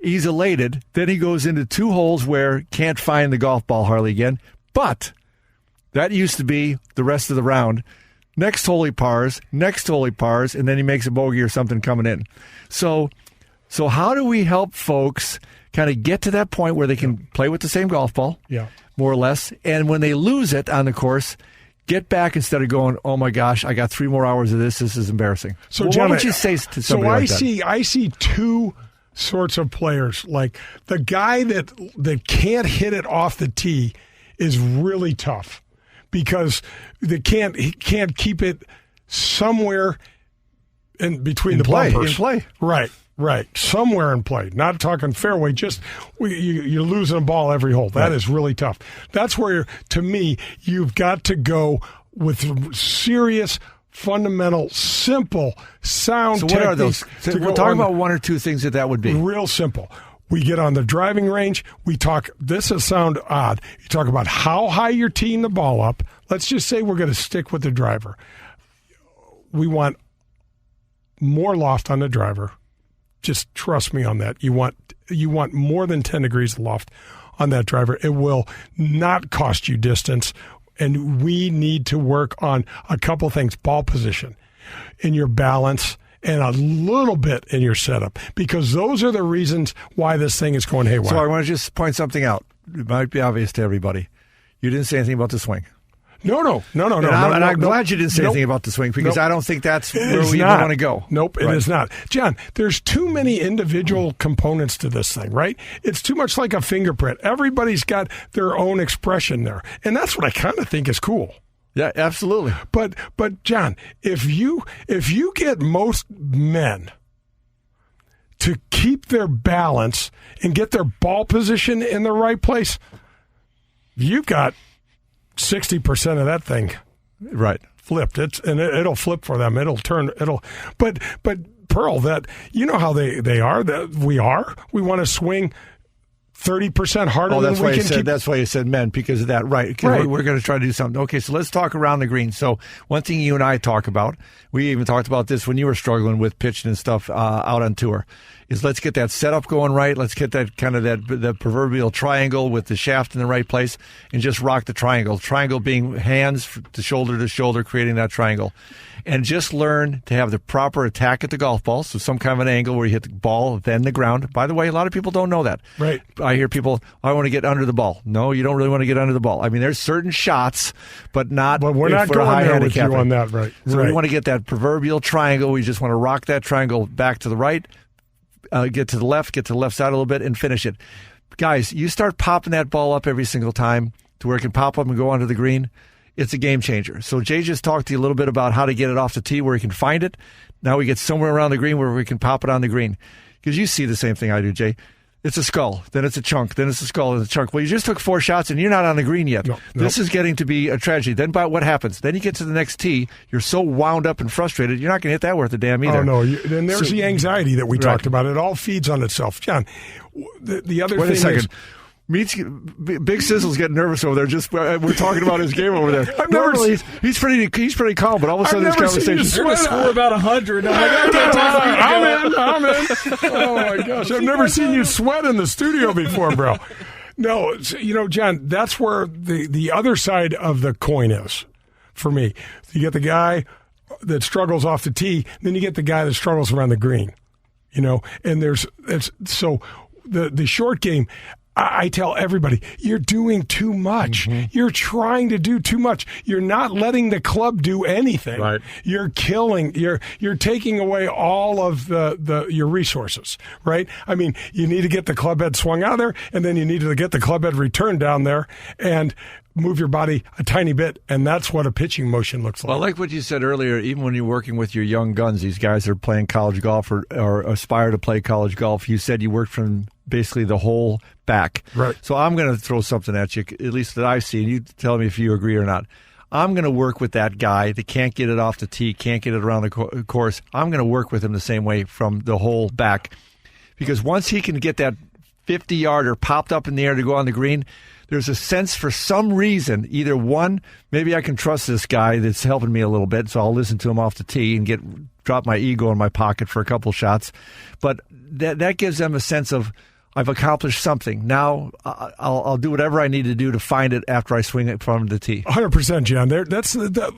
He's elated. Then he goes into 2 holes where can't find the golf ball hardly again. But that used to be the rest of the round. Next hole he pars, and then he makes a bogey or something coming in. So how do we help folks kind of get to that point where they can play with the same golf ball, more or less, and when they lose it on the course, get back instead of going, oh my gosh, I got 3 more hours of this. This is embarrassing. So, John, what would you say to somebody like that? I see 2 sorts of players. Like the guy that can't hit it off the tee is really tough because he can't keep it somewhere in between the bumpers. In play. Right. Somewhere in play. Not talking fairway, just you're losing a ball every hole. That is really tough. That's where, to me, you've got to go with serious, fundamental, simple, sound techniques. So what are those? We're talking about 1 or 2 things that would be. Real simple. We get on the driving range. We talk, this will sound odd. You talk about how high you're teeing the ball up. Let's just say we're going to stick with the driver. We want more loft on the driver. Just trust me on that. You want more than 10 degrees of loft on that driver. It will not cost you distance, and we need to work on a couple things: ball position, in your balance, and a little bit in your setup, because those are the reasons why this thing is going haywire. So I want to just point something out. It might be obvious to everybody. You didn't say anything about the swing. No. And I'm glad you didn't say anything about the swing, because I don't think that's where we want to go. Nope, it is not. John, there's too many individual components to this thing, right? It's too much like a fingerprint. Everybody's got their own expression there. And that's what I kind of think is cool. Yeah, absolutely. But John, if you get most men to keep their balance and get their ball position in the right place, you've got 60% of that thing flipped. It'll flip for them. It'll turn. But Pearl, that you know how they are. That we want to swing 30% harder. That's why that's why you said men, because of that. Right. We're going to try to do something. Okay, so let's talk around the green. So one thing you and I talk about, we even talked about this when you were struggling with pitching and stuff out on tour, is let's get that setup going right. Let's get that kind of the proverbial triangle with the shaft in the right place, and just rock the triangle. Triangle being hands to shoulder, creating that triangle. And just learn to have the proper attack at the golf ball. So some kind of an angle where you hit the ball, then the ground. By the way, a lot of people don't know that. Right. I hear people, I want to get under the ball. No, you don't really want to get under the ball. I mean, there's certain shots, but not. But we're not going there with you on that, right? So we want to get that proverbial triangle. We just want to rock that triangle back to the right, get to the left side a little bit, and finish it. Guys, you start popping that ball up every single time to where it can pop up and go onto the green. It's a game changer. So Jay just talked to you a little bit about how to get it off the tee where he can find it. Now we get somewhere around the green where we can pop it on the green. Because you see the same thing I do, Jay. It's a skull, then it's a chunk, then it's a skull, then it's a chunk. Well, you just took 4 shots and you're not on the green yet. No. This is getting to be a tragedy. Then what happens? Then you get to the next tee, you're so wound up and frustrated, you're not going to hit that worth a damn either. Oh, no. And there's the anxiety that we talked about. It all feeds on itself. John, the other thing is... Wait a second. Big Sizzle's getting nervous over there. Just we're talking about his game over there. Normally he's pretty calm, but all of a sudden this conversation. You're going to score about 100. I'm in. Oh my gosh! I've never seen you sweat in the studio before, bro. No, John, that's where the other side of the coin is for me. You get the guy that struggles off the tee, then you get the guy that struggles around the green. And the short game. I tell everybody, you're doing too much. Mm-hmm. You're trying to do too much. You're not letting the club do anything. Right. You're killing. You're taking away all of your resources. Right. I mean, you need to get the club head swung out of there, and then you need to get the club head returned down there, and move your body a tiny bit, and that's what a pitching motion looks like. Well, like what you said earlier, even when you're working with your young guns, these guys that are playing college golf or aspire to play college golf, you said you worked from basically the whole back. Right. So I'm going to throw something at you, at least that I see, and you tell me if you agree or not. I'm going to work with that guy that can't get it off the tee, can't get it around the course. I'm going to work with him the same way from the whole back, because once he can get that 50-yarder popped up in the air to go on the green, there's a sense for some reason, either one, maybe I can trust this guy that's helping me a little bit, so I'll listen to him off the tee and drop my ego in my pocket for a couple shots. But that gives them a sense of, I've accomplished something. Now I'll do whatever I need to do to find it after I swing it from the tee. 100%, John.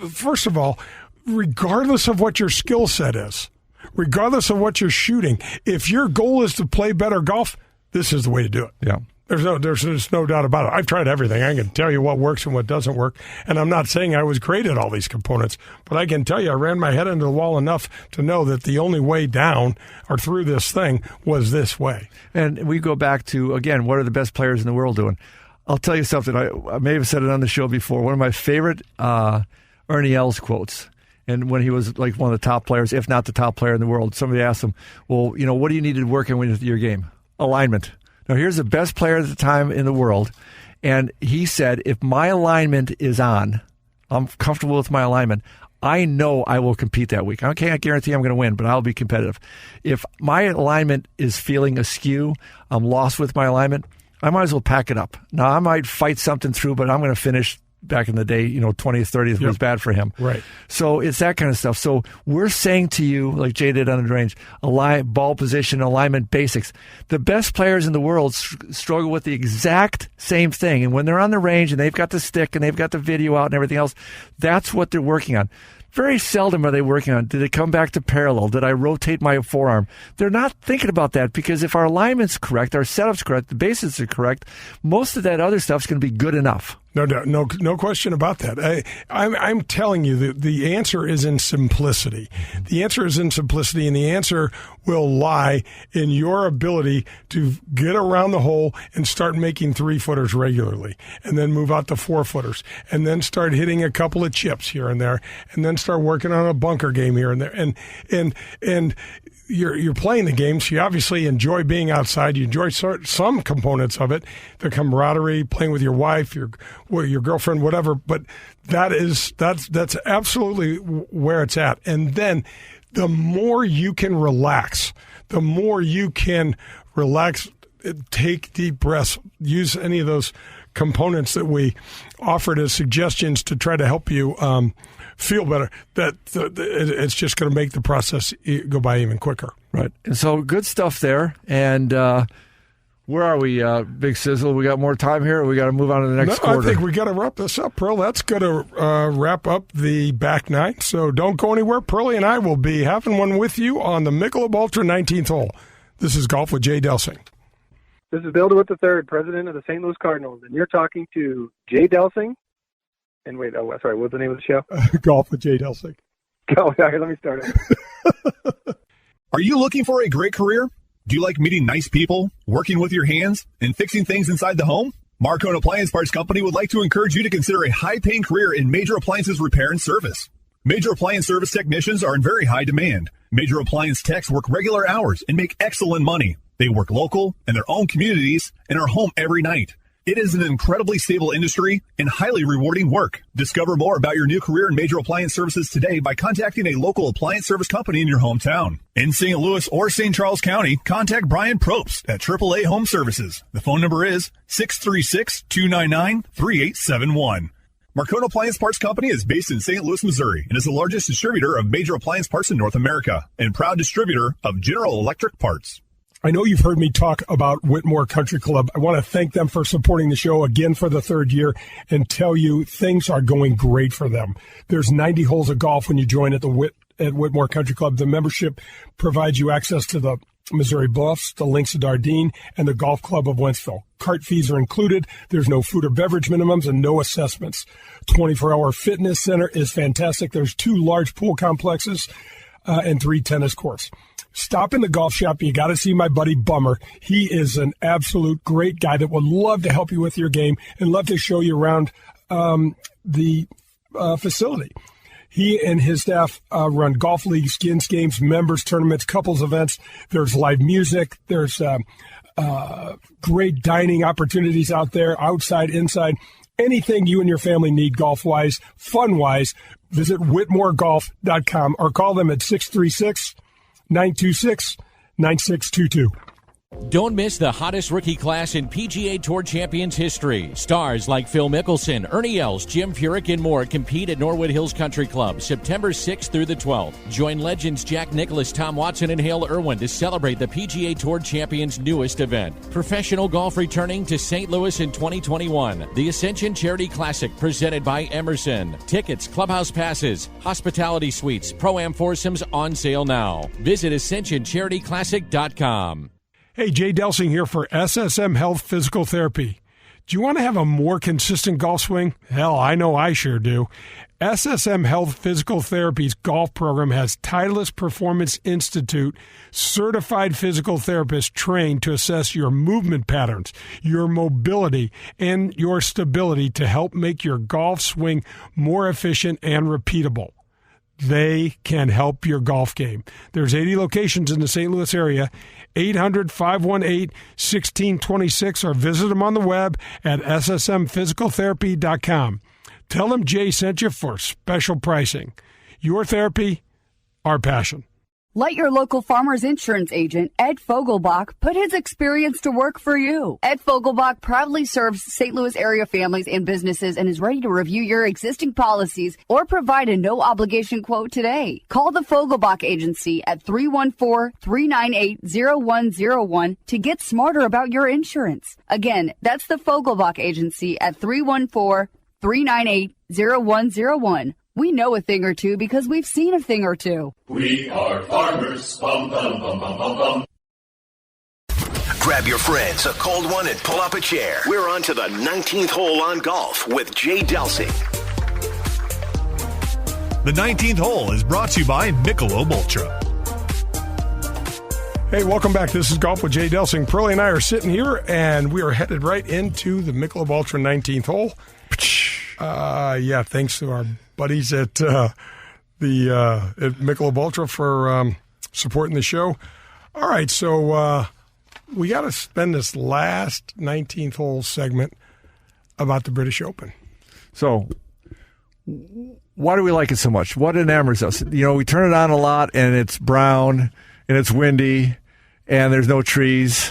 First of all, regardless of what your skill set is, regardless of what you're shooting, if your goal is to play better golf, this is the way to do it. Yeah. There's no doubt about it. I've tried everything. I can tell you what works and what doesn't work. And I'm not saying I was great at all these components, but I can tell you I ran my head into the wall enough to know that the only way down or through this thing was this way. And we go back to, again, what are the best players in the world doing? I'll tell you something. I may have said it on the show before. One of my favorite Ernie Els quotes. And when he was like one of the top players, if not the top player in the world, somebody asked him, well, what do you need to work on with your game? Alignment. Now, here's the best player at the time in the world, and he said, if my alignment is on, I'm comfortable with my alignment, I know I will compete that week. I can't guarantee I'm going to win, but I'll be competitive. If my alignment is feeling askew, I'm lost with my alignment, I might as well pack it up. Now, I might fight something through, but I'm going to finish. Back in the day, 20th, 30th was bad for him. Right. So it's that kind of stuff. So we're saying to you, like Jay did on the range, ball position, alignment, basics. The best players in the world struggle with the exact same thing. And when they're on the range and they've got the stick and they've got the video out and everything else, that's what they're working on. Very seldom are they working on, did it come back to parallel? Did I rotate my forearm? They're not thinking about that, because if our alignment's correct, our setup's correct, the basics are correct, most of that other stuff's going to be good enough. No doubt, no question about that. I'm telling you, the answer is in simplicity. The answer is in simplicity, and the answer will lie in your ability to get around the hole and start making 3-footers regularly, and then move out to 4-footers, and then start hitting a couple of chips here and there, and then start working on a bunker game here and there, and you're playing the game, so you obviously enjoy being outside. You enjoy some components of it, the camaraderie, playing with your wife, your girlfriend, whatever. But that's absolutely where it's at. And then the more you can relax, take deep breaths, use any of those components that we offered as suggestions to try to help you feel better, it's just going to make the process go by even quicker. Right. And so good stuff there. And where are we, Big Sizzle? We got more time here, or we got to move on to the next quarter? I think we got to wrap this up, Pearl. That's going to wrap up the back nine. So don't go anywhere. Perlie and I will be having one with you on the Michelob Ultra 19th hole. This is Golf with Jay Delsing. This is Bill DeWitt III, president of the St. Louis Cardinals, and you're talking to Jay Delsing. And wait, sorry, what's the name of the show? Golf with Jay Delsing. Oh, okay, let me start it. Are you looking for a great career? Do you like meeting nice people, working with your hands, and fixing things inside the home? Marcone Appliance Parts Company would like to encourage you to consider a high-paying career in major appliances repair and service. Major appliance service technicians are in very high demand. Major appliance techs work regular hours and make excellent money. They work local, in their own communities, and are home every night. It is an incredibly stable industry and highly rewarding work. Discover more about your new career in major appliance services today by contacting a local appliance service company in your hometown. In St. Louis or St. Charles County, contact Brian Probst at AAA Home Services. The phone number is 636-299-3871. Marcone Appliance Parts Company is based in St. Louis, Missouri, and is the largest distributor of major appliance parts in North America and proud distributor of General Electric parts. I know you've heard me talk about Whitmore Country Club. I want to thank them for supporting the show again for the third year and tell you things are going great for them. There's 90 holes of golf when you join at Whitmore Country Club. The membership provides you access to the Missouri Bluffs, the Links of Dardenne, and the Golf Club of Wentzville. Cart fees are included. There's no food or beverage minimums and no assessments. 24-hour fitness center is fantastic. There's 2 large pool complexes and 3 tennis courts. Stop in the golf shop. You got to see my buddy Bummer. He is an absolute great guy that would love to help you with your game and love to show you around the facility. He and his staff run golf leagues, skins games, members tournaments, couples events. There's live music. There's great dining opportunities out there, outside, inside. Anything you and your family need golf-wise, fun-wise, visit whitmoregolf.com or call them at 636-926-9622. Don't miss the hottest rookie class in PGA Tour Champions history. Stars like Phil Mickelson, Ernie Els, Jim Furyk, and more compete at Norwood Hills Country Club September 6th through the 12th. Join legends Jack Nicklaus, Tom Watson, and Hale Irwin to celebrate the PGA Tour Champions' newest event. Professional golf returning to St. Louis in 2021. The Ascension Charity Classic presented by Emerson. Tickets, clubhouse passes, hospitality suites, pro-am foursomes on sale now. Visit ascensioncharityclassic.com. Hey, Jay Delsing here for SSM Health Physical Therapy. Do you want to have a more consistent golf swing? Hell, I know I sure do. SSM Health Physical Therapy's golf program has Titleist Performance Institute certified physical therapists trained to assess your movement patterns, your mobility, and your stability to help make your golf swing more efficient and repeatable. They can help your golf game. There's 80 locations in the St. Louis area, 800-518-1626, or visit them on the web at ssmphysicaltherapy.com. Tell them Jay sent you for special pricing. Your therapy, our passion. Let your local Farmers Insurance agent, Ed Fogelbach, put his experience to work for you. Ed Fogelbach proudly serves St. Louis area families and businesses and is ready to review your existing policies or provide a no-obligation quote today. Call the Fogelbach Agency at 314-398-0101 to get smarter about your insurance. Again, that's the Fogelbach Agency at 314-398-0101. We know a thing or two because we've seen a thing or two. We are farmers. Bum, bum, bum, bum, bum, bum. Grab your friends, a cold one, and pull up a chair. We're on to the 19th hole on golf with Jay Delsing. The 19th hole is brought to you by Michelob Ultra. Hey, welcome back. This is Golf with Jay Delsing. Perlie and I are sitting here, and we are headed right into the Michelob Ultra 19th hole. Thanks to our buddies at Michelob Ultra for supporting the show. All right, so we got to spend this last 19th hole segment about the British Open. So why do we like it so much? What enamors us? You know, we turn it on a lot, and it's brown, and it's windy, and there's no trees,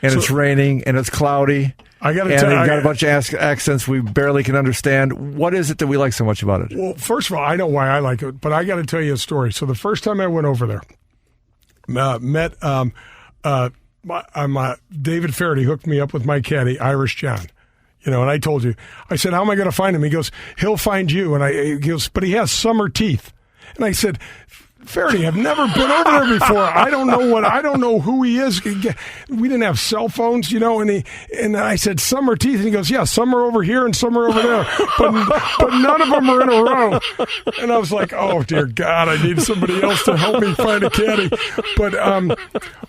and it's raining, and it's cloudy. I got to tell you, they've got a bunch of accents we barely can understand. What is it that we like so much about it? Well, first of all, I know why I like it, but I got to tell you a story. So the first time I went over there, met David Faraday hooked me up with my caddy, Irish John. You know, and I told you, I said, how am I going to find him? He goes, he'll find you. And he goes, but he has summer teeth. And I said, Faraday, I've never been over there before. I don't know who he is. We didn't have cell phones, you know, and I said, summer teeth. And he goes, yeah, some are over here and some are over there. But none of them are in a row. And I was like, oh, dear God, I need somebody else to help me find a caddy. But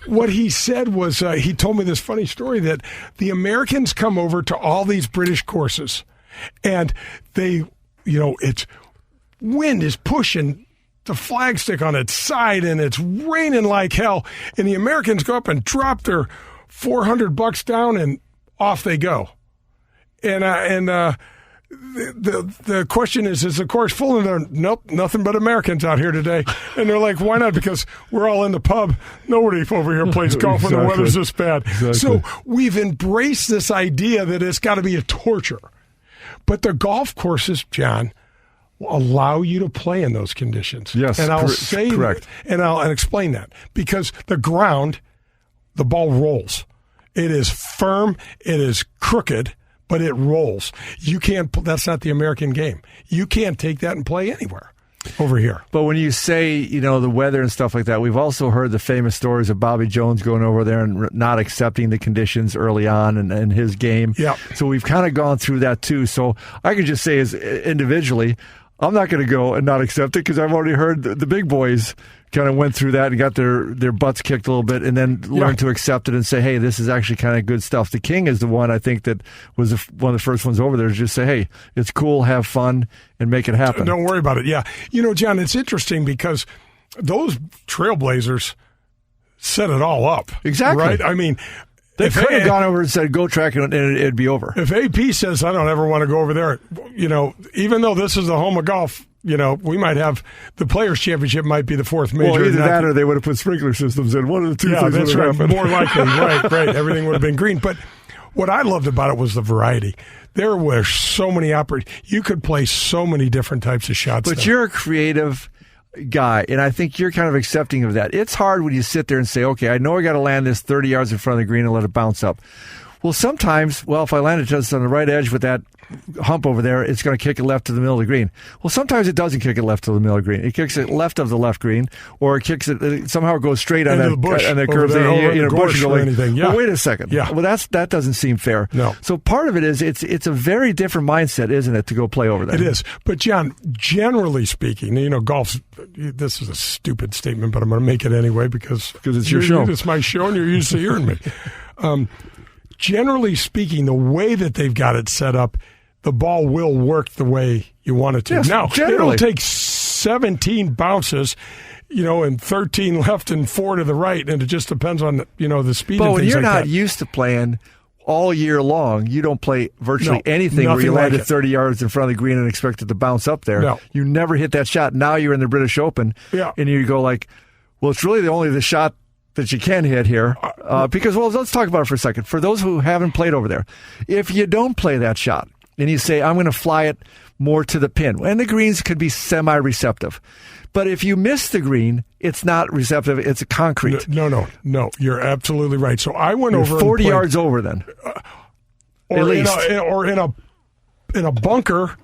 what he said was, he told me this funny story that the Americans come over to all these British courses and they, you know, it's wind is pushing the flagstick on its side, and it's raining like hell. And the Americans go up and drop their $400 down, and off they go. And the question is the course full? And they're, nope, nothing but Americans out here today. And they're like, why not? Because we're all in the pub. Nobody over here plays golf when the weather's this bad. Exactly. So we've embraced this idea that it's got to be a torture. But the golf courses, John, allow you to play in those conditions. Yes, and I'll say correct. And I'll explain that because the ground, the ball rolls. It is firm, it is crooked, but it rolls. You can't. That's not the American game. You can't take that and play anywhere. over here. But when you say, the weather and stuff like that, we've also heard the famous stories of Bobby Jones going over there and not accepting the conditions early on in his game. Yeah. So we've kind of gone through that too. So I could just say as individually, I'm not going to go and not accept it because I've already heard the big boys kind of went through that and got their butts kicked a little bit and then learned to accept it and say, hey, this is actually kind of good stuff. The King is the one I think that was one of the first ones over there to just say, hey, it's cool, have fun, and make it happen. Don't worry about it. Yeah. John, it's interesting because those Trailblazers set it all up. Exactly. Right? I mean, they could have gone over and said, go track, and it'd be over. If AP says, I don't ever want to go over there, even though this is the home of golf, we might have the Players' Championship might be the fourth major. Well, either that or they would have put sprinkler systems in. One of the two things that's would have happened. More likely. Right. Everything would have been green. But what I loved about it was the variety. There were so many you could play so many different types of shots. But you're a creative guy, and I think you're kind of accepting of that. It's hard when you sit there and say, okay, I know I got to land this 30 yards in front of the green and let it bounce up. Well, sometimes, if I land it just on the right edge with that hump over there, it's going to kick it left to the middle of the green. Well, sometimes it doesn't kick it left to the middle of the green. It kicks it left of the left green, or it kicks it somehow it goes straight on the bush, and the curve there, there, bush or anything. Yeah. Well, wait a second. Yeah. Well, that doesn't seem fair. No. So part of it is it's a very different mindset, isn't it, to go play over there? It is. But John, generally speaking, golf's. This is a stupid statement, but I'm going to make it anyway because it's your show. It's my show, and you're used to hearing me. Generally speaking, the way that they've got it set up, the ball will work the way you want it to. Yes, now, generally. it'll take 17 bounces, and 13 left and 4 to the right, and it just depends on, the speed but and things when you're like not that. used to playing all year long, you don't play virtually anything where you land it 30 yards in front of the green and expect it to bounce up there. No. You never hit that shot. Now you're in the British Open, and you go like, well, it's really only the shot that you can hit here. Because, let's talk about it for a second. For those who haven't played over there, if you don't play that shot and you say, I'm going to fly it more to the pin, and the greens could be semi-receptive. But if you miss the green, it's not receptive, it's a concrete. No. You're absolutely right. So I went over 40 and played, yards over then. At least. In a bunker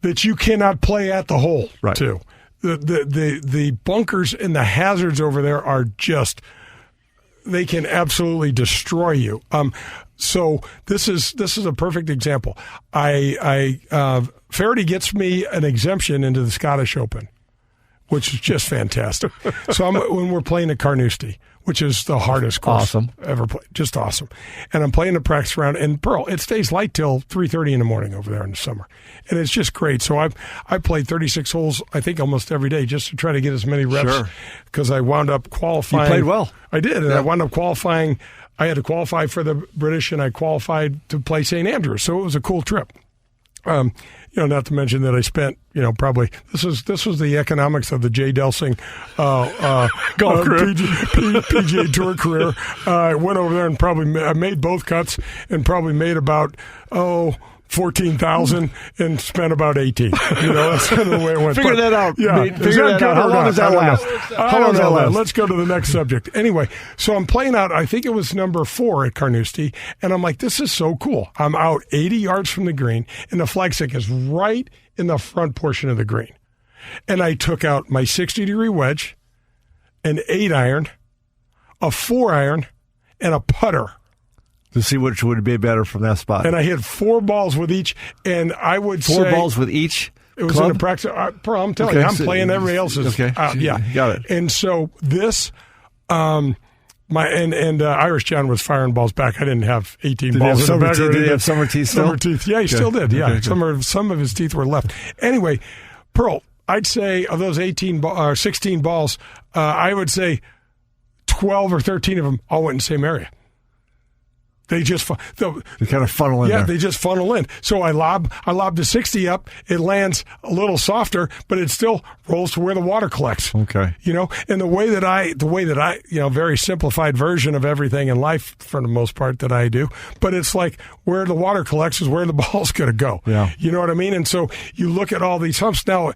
that you cannot play at the hole, right. too. The bunkers and the hazards over there are just... They can absolutely destroy you. So this is a perfect example. Faraday gets me an exemption into the Scottish Open, which is just fantastic. So when we're playing at Carnoustie, which is the hardest course ever played, just awesome. And I'm playing the practice round, and Pearl, it stays light till 3:30 in the morning over there in the summer, and it's just great. So I played 36 holes, I think almost every day, just to try to get as many reps. Because I wound up qualifying. You played well. I did, and I wound up qualifying. I had to qualify for the British, and I qualified to play St. Andrews. So it was a cool trip. Not to mention that I spent, probably this was the economics of the Jay Delsing golf career, PGA Tour career. I went over there and I made both cuts and probably made about $14,000 and spent about $18,000. That's kind of the way it went. Figure that out. Yeah, figure that out. How long does that last? How long does that last? Let's go to the next subject. Anyway, so I'm playing out. I think it was number 4 at Carnoustie, and I'm like, this is so cool. I'm out 80 yards from the green, and the flagstick is right in the front portion of the green, and I took out my 60-degree wedge, an 8-iron, a 4-iron, and a putter. To see which would be better from that spot. And I hit 4 balls with each, and I would say... 4 balls with each It was club? in a practice. I'm telling you, I'm playing everybody else's. Okay. Yeah. Got it. And so this... Irish John was firing balls back. I didn't have 18 balls in the back. Did he have summer teeth still? Summer teeth. Yeah, he still did. Yeah, okay. Some of his teeth were left. Anyway, Pearl, I'd say of those 16 balls, I would say 12 or 13 of them all went in the same area. They just they kind of funnel in. Yeah, there. They just funnel in. So I lob the 60 up. It lands a little softer, but it still rolls to where the water collects. Okay. And the way that I, very simplified version of everything in life for the most part that I do, but it's like where the water collects is where the ball's going to go. Yeah. You know what I mean? And so you look at all these humps. Now,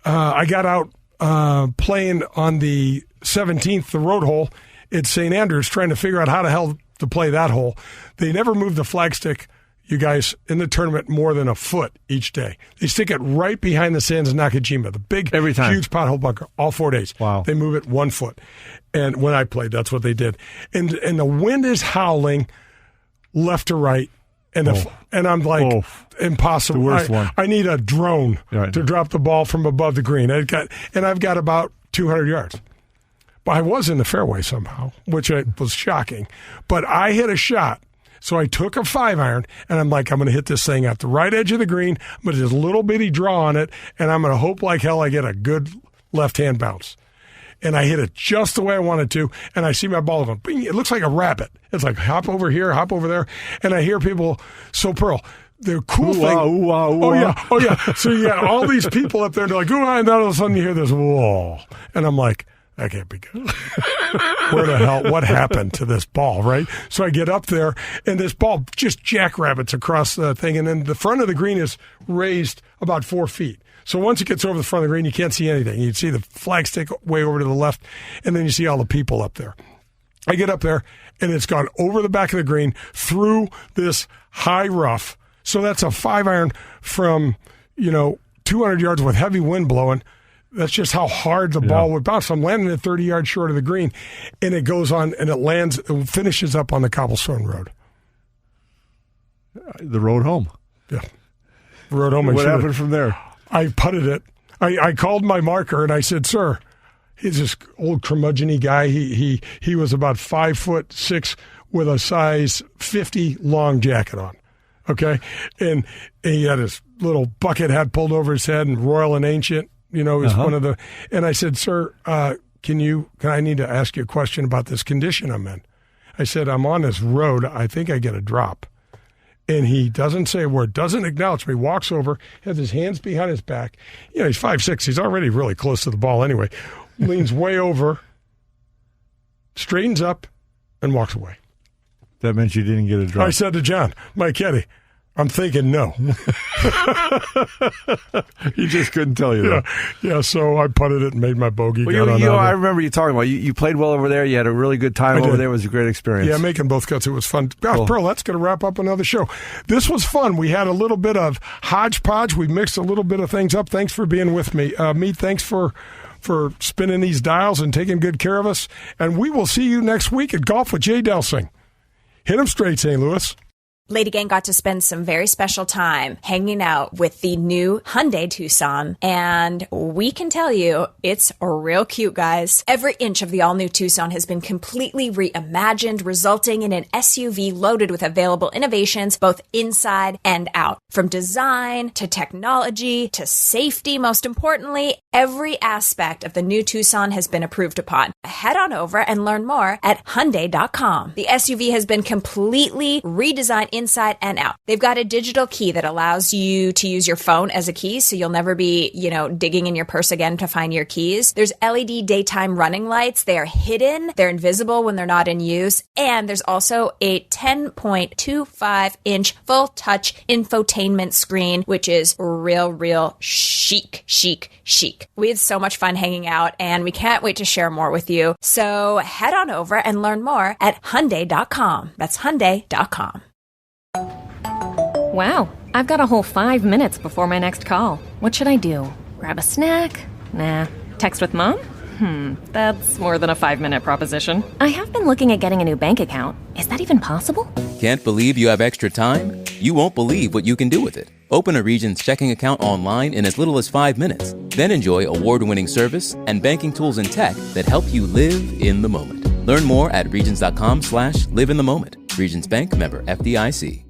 I got out playing on the 17th, the road hole at St. Andrews, trying to figure out how the hell to play that hole. They never moved the flagstick, you guys in the tournament more than a foot each day. They stick it right behind the sands of Nakajima, the big, huge pothole bunker, all 4 days. Wow. They move it 1 foot. And when I played, that's what they did. And the wind is howling left to right. And I'm like, impossible. The worst one. I need a drone to drop the ball from above the green. I've got about 200 yards. But I was in the fairway somehow, which was shocking. But I hit a shot. So I took a 5-iron, and I'm like, I'm going to hit this thing at the right edge of the green. I'm going to just a little bitty draw on it, and I'm going to hope like hell I get a good left-hand bounce. And I hit it just the way I wanted to, and I see my ball going, bing, it looks like a rabbit. It's like hop over here, hop over there. And I hear people, so Pearl, the cool thing. Oh, yeah. So you got all these people up there, and they're like, ooh, and then all of a sudden you hear this, whoa. And I'm like, that can't be good. Where the hell, what happened to this ball, right? So I get up there, and this ball just jackrabbits across the thing, and then the front of the green is raised about 4 feet. So once it gets over the front of the green, you can't see anything. You see the flag stick way over to the left, and then you see all the people up there. I get up there, and it's gone over the back of the green, through this high rough. So that's a 5-iron from, 200 yards with heavy wind blowing. That's just how hard the ball would bounce. So I'm landing at 30 yards short of the green, and it goes on, and it finishes up on the cobblestone road. The road home. Yeah. The road home. What happened from there? I putted it. I called my marker, and I said, sir, he's this old curmudgeon-y guy. He was about 5'6" with a size 50 long jacket on. Okay? And he had his little bucket hat pulled over his head, and Royal and Ancient. Is one of the, and I said, sir, I need to ask you a question about this condition I'm in. I said, I'm on this road. I think I get a drop. And he doesn't say a word, doesn't acknowledge me, walks over, has his hands behind his back. He's 5'6". He's already really close to the ball anyway. Leans way over, straightens up, and walks away. That meant you didn't get a drop. I said to John, my caddy, I'm thinking no. He just couldn't tell you that. Yeah, so I putted it and made my bogey. I remember you talking about you played well over there. You had a really good time over there. It was a great experience. Yeah, making both cuts. It was fun. Gosh, cool. Pearl, that's going to wrap up another show. This was fun. We had a little bit of hodgepodge. We mixed a little bit of things up. Thanks for being with me. Meat, thanks for spinning these dials and taking good care of us. And we will see you next week at Golf with Jay Delsing. Hit 'em straight, St. Louis. Lady Gang got to spend some very special time hanging out with the new Hyundai Tucson, and we can tell you it's real cute, guys. Every inch of the all-new Tucson has been completely reimagined, resulting in an SUV loaded with available innovations both inside and out. From design to technology to safety, most importantly, every aspect of the new Tucson has been approved upon. Head on over and learn more at Hyundai.com. The SUV has been completely redesigned inside and out. They've got a digital key that allows you to use your phone as a key, so you'll never be, digging in your purse again to find your keys. There's LED daytime running lights. They are hidden. They're invisible when they're not in use. And there's also a 10.25-inch full-touch infotainment screen, which is real chic. We had so much fun hanging out, and we can't wait to share more with you. So head on over and learn more at Hyundai.com. That's Hyundai.com. Wow, I've got a whole 5 minutes before my next call. What should I do? Grab a snack? Nah. Text with mom? That's more than a 5-minute proposition. I have been looking at getting a new bank account. Is that even possible? Can't believe you have extra time? You won't believe what you can do with it. Open a Regions checking account online in as little as 5 minutes. Then enjoy award-winning service and banking tools and tech that help you live in the moment. Learn more at Regions.com/live in the moment. Regions Bank, member FDIC.